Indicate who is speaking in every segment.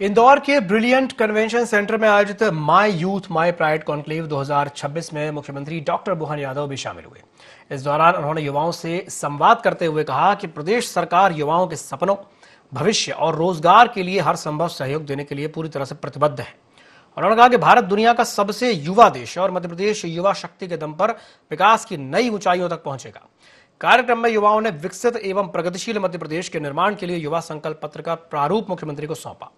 Speaker 1: इंदौर के brilliant convention centre में आयोजित my youth my pride conclave 2026 में मुख्यमंत्री डॉक्टर मोहन यादव भी शामिल हुए। इस दौरान उन्होंने युवाओं से संवाद करते हुए कहा कि प्रदेश सरकार युवाओं के सपनों, भविष्य और रोजगार के लिए हर संभव सहयोग देने के लिए पूरी तरह से प्रतिबद्ध है। उन्होंने कहा कि भारत दुनिया का सबसे युवा देश है और मध्य प्रदेश युवा शक्ति के दम पर विकास की नई ऊंचाइयों तक पहुंचेगा। कार्यक्रम में युवाओं ने विकसित एवं प्रगतिशील मध्य प्रदेश के निर्माण के लिए युवा संकल्प पत्र का प्रारूप मुख्यमंत्री को सौंपा।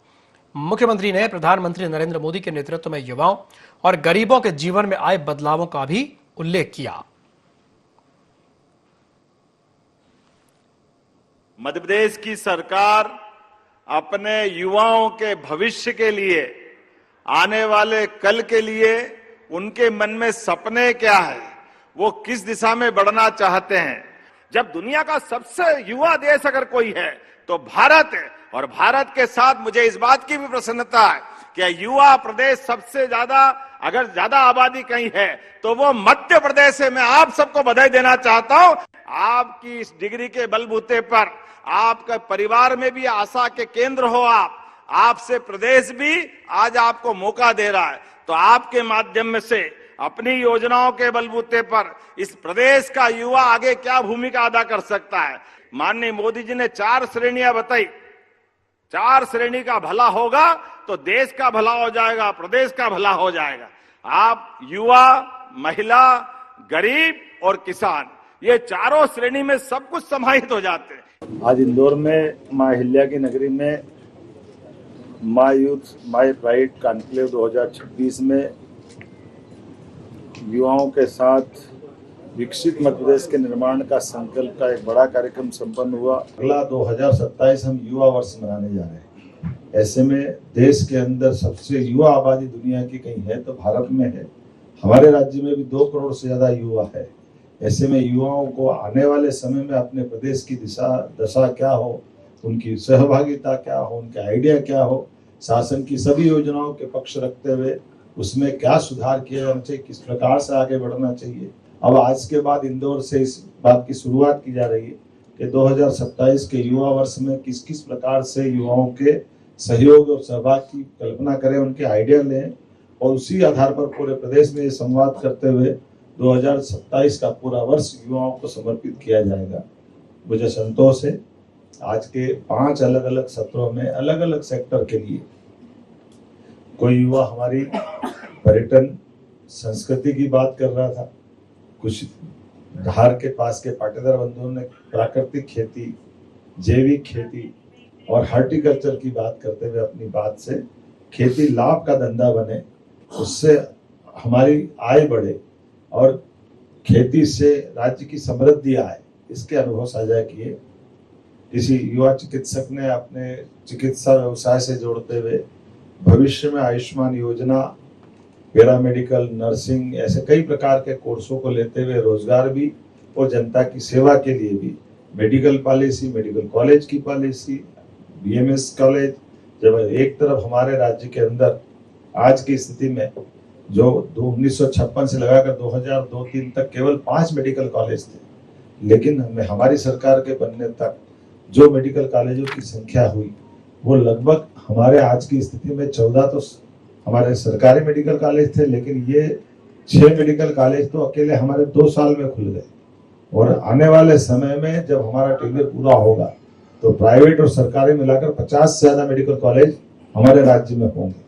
Speaker 1: मुख्यमंत्री ने प्रधानमंत्री नरेंद्र मोदी के नेतृत्व में युवाओं और गरीबों के जीवन में आए बदलावों का भी उल्लेख किया।
Speaker 2: मध्य प्रदेश की सरकार अपने युवाओं के भविष्य के लिए, आने वाले कल के लिए उनके मन में सपने क्या है, वो किस दिशा में बढ़ना चाहते हैं। जब दुनिया का सबसे युवा देश अगर कोई है तो भारत है, और भारत के साथ मुझे इस बात की भी प्रसन्नता है कि युवा प्रदेश सबसे ज्यादा, अगर ज्यादा आबादी कहीं है तो वो मध्य प्रदेश है। मैं आप सबको बधाई देना चाहता हूं। आपकी इस डिग्री के बलबूते पर आपका परिवार में भी आशा के केंद्र हो आपसे प्रदेश भी आज आपको मौका दे रहा है। तो आपके माध्यम से अपनी योजनाओं के बलबूते पर इस प्रदेश का युवा आगे क्या भूमिका अदा कर सकता है। माननीय मोदी जी ने 4 श्रेणियां बताई। 4 श्रेणी का भला होगा तो देश का भला हो जाएगा, प्रदेश का भला हो जाएगा। आप युवा, महिला, गरीब और किसान, ये चारों श्रेणी में सब कुछ समाहित हो जाते हैं।
Speaker 3: आज इंदौर में मां अहिल्या की नगरी में my youth my pride conclave 2026 में युवाओं के साथ विकसित मध्य प्रदेश के निर्माण का संकल्प का एक बड़ा कार्यक्रम संपन्न हुआ। अगला 2027 हम युवा वर्ष मनाने जा रहे हैं। ऐसे में देश के अंदर सबसे युवा आबादी दुनिया की कहीं है तो भारत में है। हमारे राज्य में भी 2 करोड़ से ज्यादा युवा है। ऐसे में युवाओं को आने वाले समय में अपने प्रदेश की दशा क्या हो, उनकी सहभागिता क्या हो, उनके आइडिया क्या हो, शासन की सभी योजनाओं के पक्ष रखते हुए उसमें क्या सुधार किया जाना चाहिए, किस प्रकार से आगे बढ़ना चाहिए। अब आज के बाद इंदौर से इस बात की शुरुआत की जा रही है कि 2027 के युवा वर्ष में किस किस प्रकार से युवाओं के सहयोग और सहभाग की कल्पना करें, उनके आइडिया लें और उसी आधार पर पूरे प्रदेश में ये संवाद करते हुए 2027 का पूरा वर्ष युवाओं को समर्पित किया जाएगा। मुझे संतोष है आज के 5 अलग अलग सत्रों में अलग अलग सेक्टर के लिए कोई युवा हमारी पर्यटन संस्कृति की बात कर रहा था, कुछ धार के पास के पाटीदार बंधुओं ने प्राकृतिक खेती, जैविक खेती और हॉर्टिकल्चर की बात करते हुए अपनी बात से खेती लाभ का धंधा बने, उससे हमारी आय बढ़े और खेती से राज्य की समृद्धि आए, इसके अनुभव साझा किए। किसी युवा चिकित्सक ने अपने चिकित्सा व्यवसाय से जोड़ते हुए भविष्य में आयुष्मान योजना, पैरामेडिकल, नर्सिंग, ऐसे कई प्रकार के कोर्सों को लेते हुए रोजगार भी और जनता की सेवा के लिए भी मेडिकल पॉलिसी, मेडिकल कॉलेज की पॉलिसी, बीएमएस कॉलेज। जब एक तरफ हमारे राज्य के अंदर आज की स्थिति में जो 1956 से लगाकर 2002-3 तक केवल 5 मेडिकल कॉलेज थे, लेकिन हमारी सरकार के बनने तक जो मेडिकल कॉलेजों की संख्या हुई वो लगभग हमारे आज की स्थिति में 14 तो हमारे सरकारी मेडिकल कॉलेज थे, लेकिन ये 6 मेडिकल कॉलेज तो अकेले हमारे 2 साल में खुल गए। और आने वाले समय में जब हमारा टेन्योर पूरा होगा तो प्राइवेट और सरकारी मिलाकर 50 से ज्यादा मेडिकल कॉलेज हमारे राज्य में होंगे।